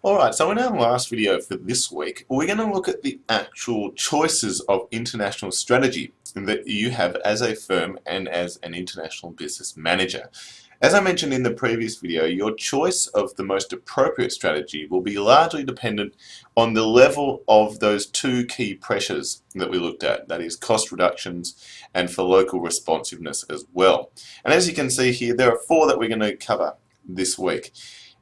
Alright, so in our last video for this week, we're going to look at the actual choices of international strategy that you have as a firm and as an international business manager. As I mentioned in the previous video, your choice of the most appropriate strategy will be largely dependent on the level of those two key pressures that we looked at, that is cost reductions and for local responsiveness as well. And as you can see here, there are four that we're going to cover this week,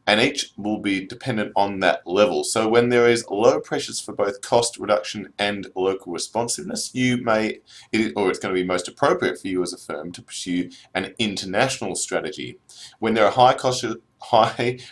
and each will be dependent on that level. So when there is low pressures for both cost reduction and local responsiveness, it's going to be most appropriate for you as a firm to pursue an international strategy. When there are high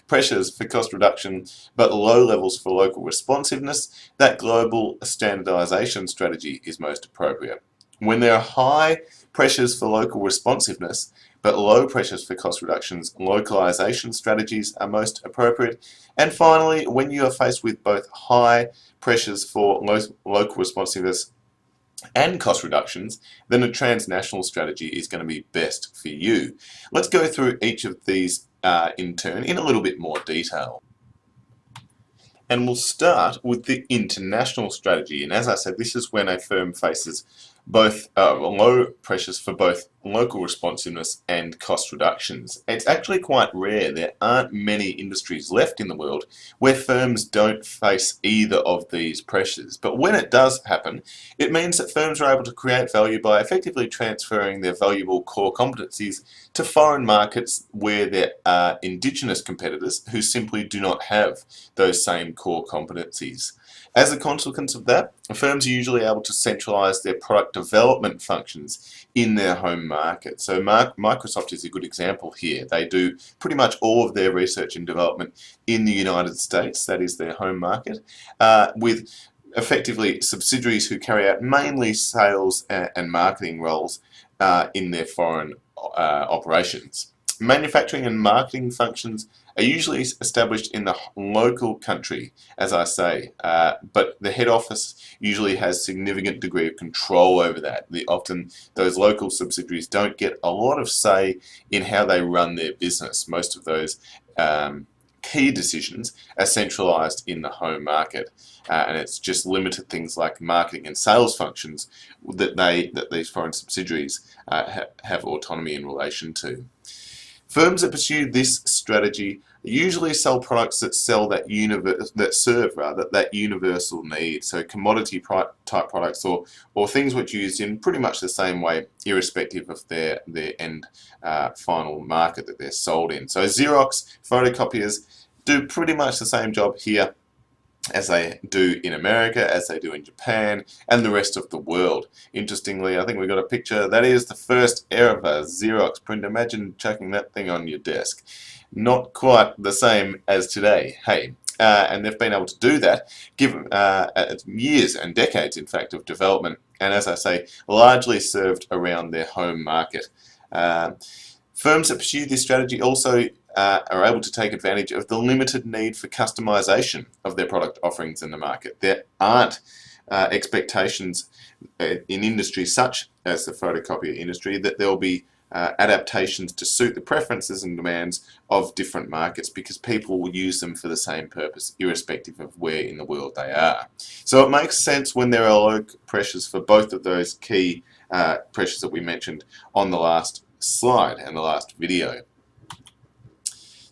pressures for cost reduction but low levels for local responsiveness, that global standardization strategy is most appropriate. When there are high pressures for local responsiveness but low pressures for cost reductions, localization strategies are most appropriate. And finally, when you are faced with both high pressures for local responsiveness and cost reductions, then a transnational strategy is going to be best for you. Let's go through each of these in turn in a little bit more detail. And we'll start with the international strategy. And as I said, this is when a firm faces both low pressures for both local responsiveness and cost reductions. It's actually quite rare. There aren't many industries left in the world where firms don't face either of these pressures. But when it does happen, it means that firms are able to create value by effectively transferring their valuable core competencies to foreign markets where there are indigenous competitors who simply do not have those same core competencies. As a consequence of that, firms are usually able to centralize their product development functions in their home market. So Microsoft is a good example here. They do pretty much all of their research and development in the United States, that is their home market, with effectively subsidiaries who carry out mainly sales and marketing roles in their foreign operations. Manufacturing and marketing functions are usually established in the local country, as I say, but the head office usually has significant degree of control over that. Often those local subsidiaries don't get a lot of say in how they run their business. Most of those key decisions are centralized in the home market, and it's just limited things like marketing and sales functions that these foreign subsidiaries have autonomy in relation to. Firms that pursue this strategy usually sell products that serve that universal need. So commodity type products or things which are used in pretty much the same way, irrespective of their end final market that they're sold in. So Xerox photocopiers do pretty much the same job here as they do in America, as they do in Japan, and the rest of the world. Interestingly, I think we've got a picture. That is the first ever Xerox printer. Imagine chucking that thing on your desk. Not quite the same as today, hey. And they've been able to do that, given years and decades, in fact, of development, and as I say, largely served around their home market. Firms that pursue this strategy also are able to take advantage of the limited need for customization of their product offerings in the market. There aren't expectations in industries such as the photocopier industry that there will be adaptations to suit the preferences and demands of different markets, because people will use them for the same purpose irrespective of where in the world they are. So it makes sense when there are low pressures for both of those key pressures that we mentioned on the last slide and the last video.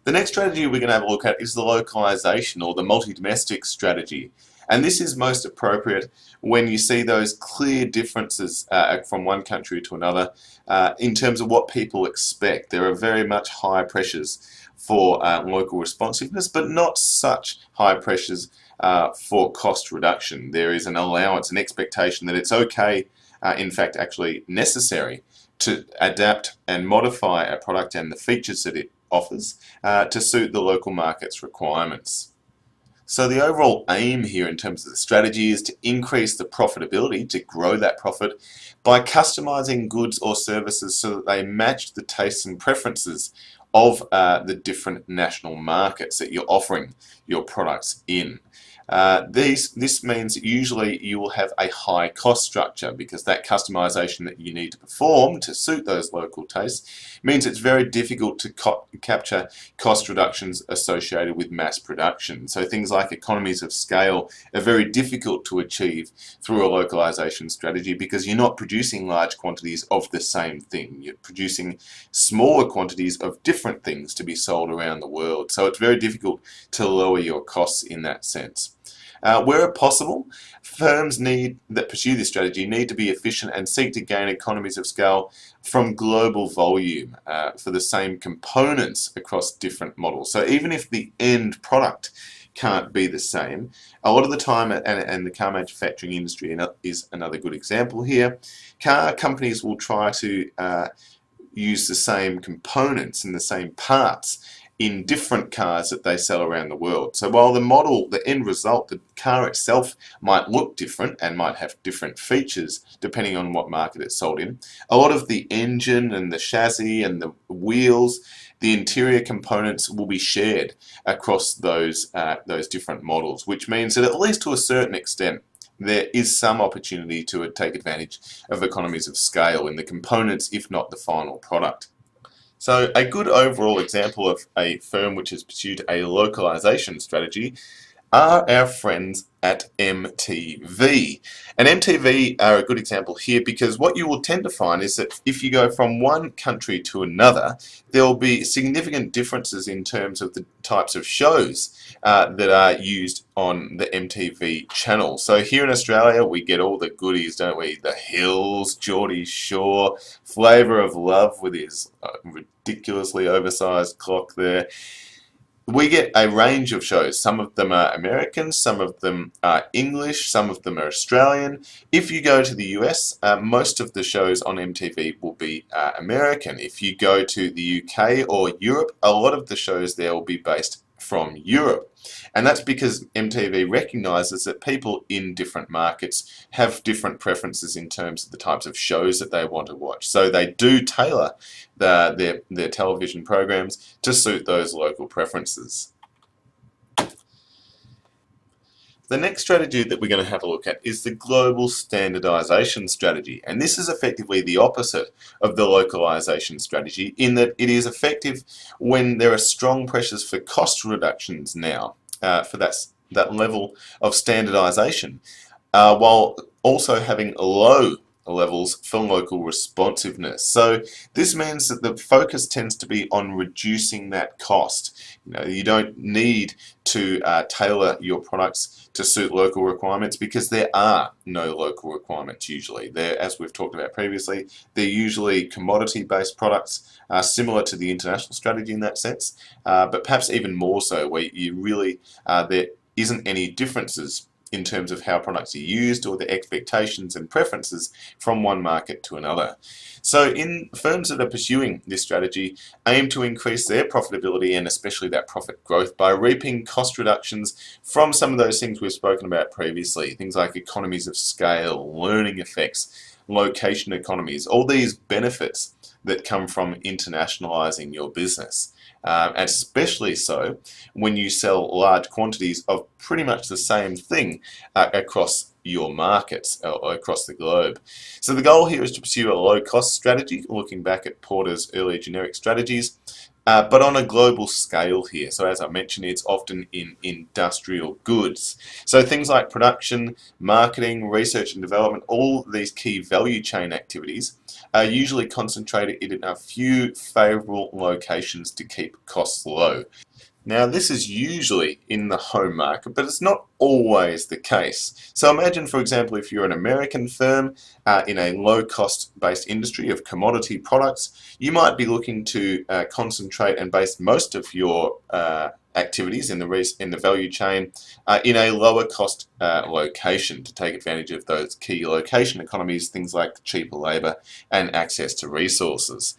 The next strategy we're going to have a look at is the localization or the multi-domestic strategy. And this is most appropriate when you see those clear differences from one country to another in terms of what people expect. There are very much high pressures for local responsiveness, but not such high pressures for cost reduction. There is an allowance, an expectation that it's okay, in fact actually necessary, to adapt and modify a product and the features that it offers to suit the local market's requirements. So the overall aim here in terms of the strategy is to increase the profitability, to grow that profit, by customizing goods or services so that they match the tastes and preferences of the different national markets that you're offering your products in. This means that usually you will have a high cost structure because that customization that you need to perform to suit those local tastes means it's very difficult to capture cost reductions associated with mass production. So things like economies of scale are very difficult to achieve through a localization strategy because you're not producing large quantities of the same thing. You're producing smaller quantities of different things to be sold around the world. So it's very difficult to lower your costs in that sense. Where possible, firms that pursue this strategy need to be efficient and seek to gain economies of scale from global volume for the same components across different models. So even if the end product can't be the same, a lot of the time, and the car manufacturing industry is another good example here, car companies will try to use the same components and the same parts in different cars that they sell around the world. So while the end result, the car itself might look different and might have different features depending on what market it's sold in, a lot of the engine and the chassis and the wheels, the interior components will be shared across those different models, which means that at least to a certain extent, there is some opportunity to take advantage of economies of scale in the components, if not the final product. So a good overall example of a firm which has pursued a localization strategy are our friends at MTV. And MTV are a good example here because what you will tend to find is that if you go from one country to another, there will be significant differences in terms of the types of shows that are used on the MTV channel. So here in Australia, we get all the goodies, don't we? The Hills, Geordie Shore, Flavour of Love with his ridiculously oversized clock there. We get a range of shows. Some of them are American, some of them are English, some of them are Australian. If you go to the US, most of the shows on MTV will be American. If you go to the UK or Europe, a lot of the shows there will be based from Europe. And that's because MTV recognizes that people in different markets have different preferences in terms of the types of shows that they want to watch. So they do tailor their television programs to suit those local preferences. The next strategy that we're going to have a look at is the global standardization strategy. And this is effectively the opposite of the localization strategy in that it is effective when there are strong pressures for cost reductions now for that level of standardization, while also having low levels for local responsiveness. So this means that the focus tends to be on reducing that cost. You don't need to tailor your products to suit local requirements because there are no local requirements usually. As we've talked about previously, they're usually commodity-based products, similar to the international strategy in that sense, but perhaps even more so, where you really there isn't any differences in terms of how products are used or the expectations and preferences from one market to another. So in firms that are pursuing this strategy aim to increase their profitability and especially that profit growth by reaping cost reductions from some of those things we've spoken about previously, things like economies of scale, learning effects, location economies, all these benefits that come from internationalizing your business. And especially so when you sell large quantities of pretty much the same thing across your markets or across the globe. So the goal here is to pursue a low-cost strategy, looking back at Porter's early generic strategies, but on a global scale here. So as I mentioned, it's often in industrial goods. So things like production, marketing, research and development, all these key value chain activities are usually concentrated in a few favourable locations to keep costs low. Now this is usually in the home market, but it's not always the case. So imagine, for example, if you're an American firm in a low-cost based industry of commodity products, you might be looking to concentrate and base most of your activities in the value chain in a lower cost location to take advantage of those key location economies, things like cheaper labour and access to resources.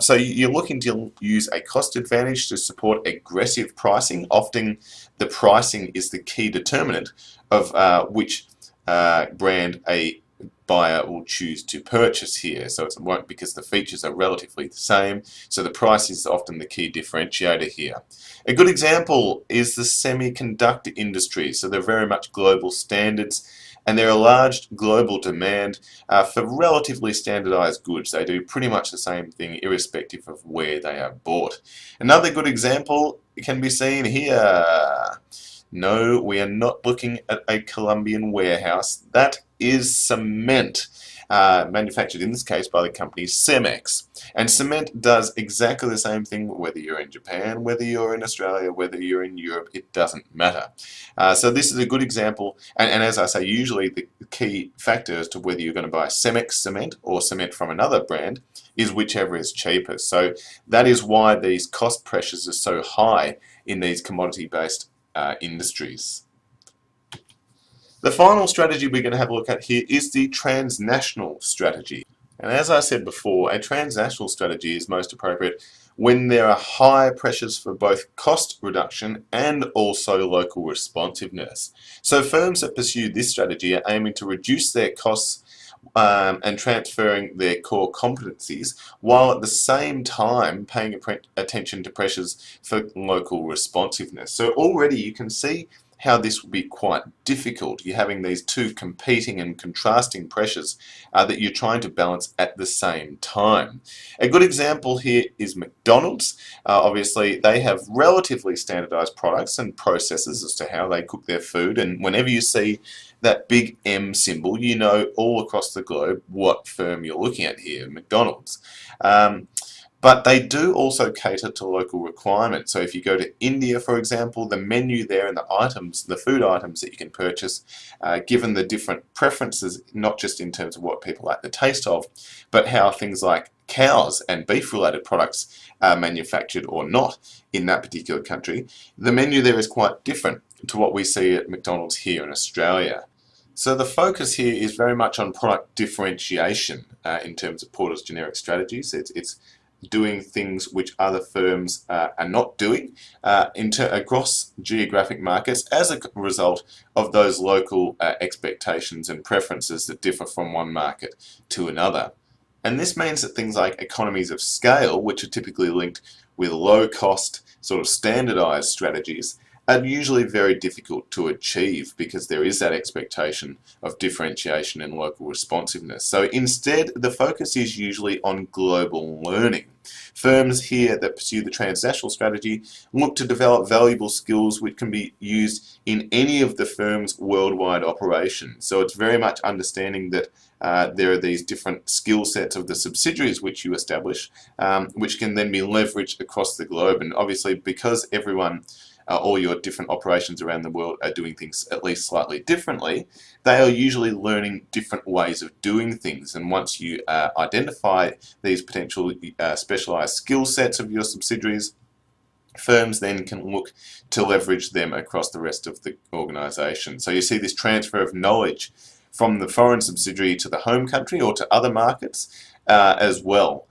So you're looking to use a cost advantage to support aggressive pricing. Often the pricing is the key determinant of which brand a buyer will choose to purchase here. So it won't, because the features are relatively the same, so the price is often the key differentiator here. A good example is the semiconductor industry. So they're very much global standards, and there are large global demand for relatively standardized goods. They do pretty much the same thing irrespective of where they are bought. Another good example can be seen here. No, we are not looking at a Colombian warehouse. That is cement, manufactured in this case by the company Cemex. And cement does exactly the same thing whether you're in Japan, whether you're in Australia, whether you're in Europe, it doesn't matter. So this is a good example, and as I say, usually the key factor as to whether you're going to buy Cemex cement or cement from another brand is whichever is cheaper. So that is why these cost pressures are so high in these commodity-based industries. The final strategy we're going to have a look at here is the transnational strategy. And as I said before, a transnational strategy is most appropriate when there are high pressures for both cost reduction and also local responsiveness. So firms that pursue this strategy are aiming to reduce their costs and transferring their core competencies, while at the same time paying attention to pressures for local responsiveness. So already you can see how this will be quite difficult. You're having these two competing and contrasting pressures that you're trying to balance at the same time. A good example here is McDonald's. Obviously, they have relatively standardized products and processes as to how they cook their food, and whenever you see that big M symbol, you know all across the globe what firm you're looking at here, McDonald's. But they do also cater to local requirements. So if you go to India, for example, the menu there and the items, the food items that you can purchase, given the different preferences, not just in terms of what people like the taste of, but how things like cows and beef-related products are manufactured or not in that particular country, the menu there is quite different to what we see at McDonald's here in Australia. So the focus here is very much on product differentiation in terms of Porter's generic strategies. It's doing things which other firms are not doing across geographic markets as a result of those local expectations and preferences that differ from one market to another. And this means that things like economies of scale, which are typically linked with low cost, sort of standardized strategies, are usually very difficult to achieve because there is that expectation of differentiation and local responsiveness. So instead, the focus is usually on global learning. Firms here that pursue the transnational strategy look to develop valuable skills which can be used in any of the firm's worldwide operations. So it's very much understanding that there are these different skill sets of the subsidiaries which you establish, which can then be leveraged across the globe. And obviously, because everyone all your different operations around the world are doing things at least slightly differently, they are usually learning different ways of doing things. And once you identify these potential specialized skill sets of your subsidiaries, firms then can look to leverage them across the rest of the organization. So you see this transfer of knowledge from the foreign subsidiary to the home country or to other markets as well.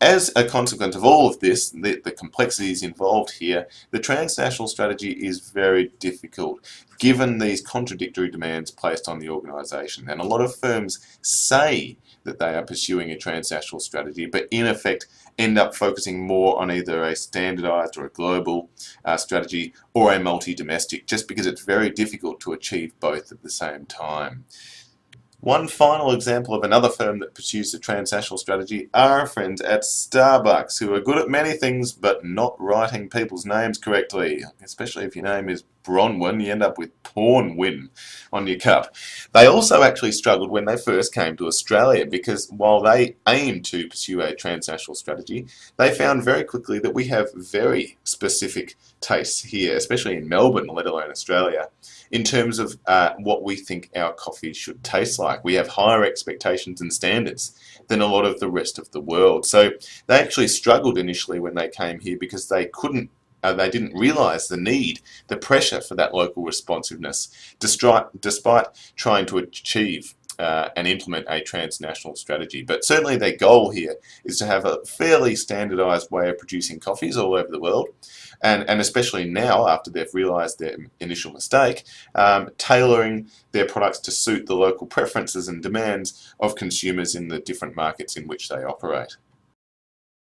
As a consequence of all of this, the complexities involved here, the transnational strategy is very difficult given these contradictory demands placed on the organisation. And a lot of firms say that they are pursuing a transnational strategy, but in effect end up focusing more on either a standardised or a global strategy or a multi-domestic, just because it's very difficult to achieve both at the same time. One final example of another firm that pursues the transnational strategy are our friends at Starbucks, who are good at many things but not writing people's names correctly. Especially if your name is Bronwyn, you end up with Pornwyn on your cup. They also actually struggled when they first came to Australia because while they aimed to pursue a transnational strategy, they found very quickly that we have very specific tastes here, especially in Melbourne, let alone Australia, in terms of what we think our coffee should taste like. We have higher expectations and standards than a lot of the rest of the world. So they actually struggled initially when they came here because they didn't realise the need, the pressure for that local responsiveness, despite trying to achieve and implement a transnational strategy. But certainly their goal here is to have a fairly standardized way of producing coffees all over the world, and especially now after they've realized their initial mistake, tailoring their products to suit the local preferences and demands of consumers in the different markets in which they operate.